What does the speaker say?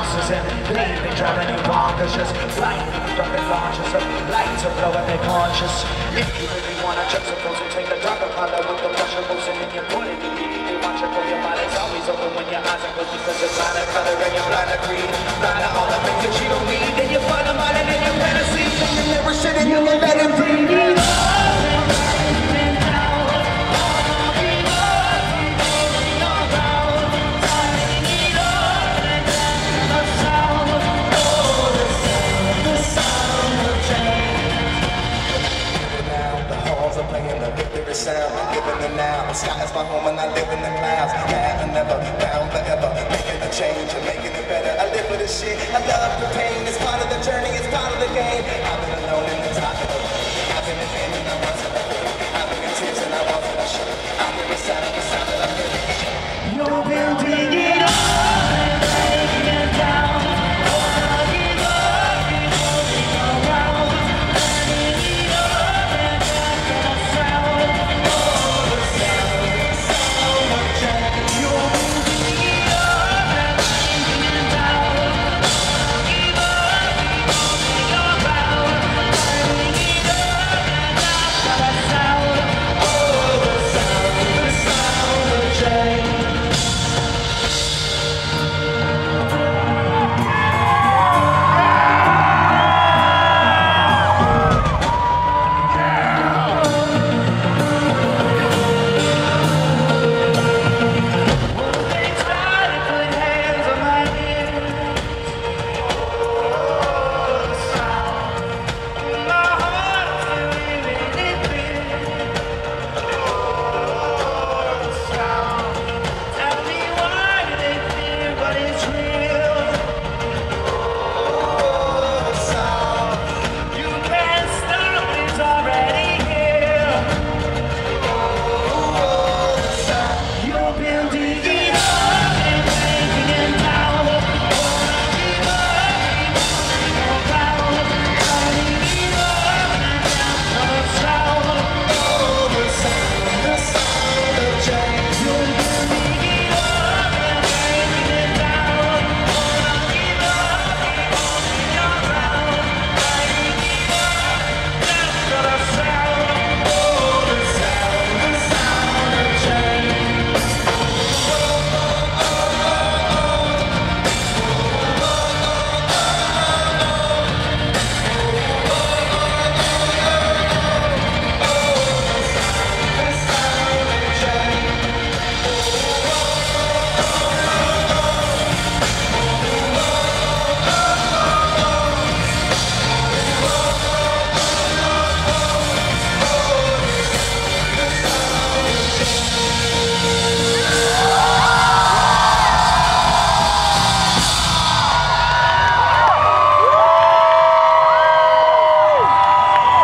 monsters and leaving, driving you bonkers, just blindly dropping launches of lights are blowing their conscious. If you really wanna juxtapose and take a drop of color with the pressure motion and you put it immediately, watch it for your mind. It's always open when your eyes are closed because you're blind to color and you're blind to greed, blind to all the things that you don't need. Then you find them out and then you fantasy, and you never shit and you let it breathe. Sound, I'm living it now. The sky is my home and I live in the clouds. Mad and never, bound forever. Making a change and making it better. I live for this shit. I love the pain. It's part of the journey. It's part of the game.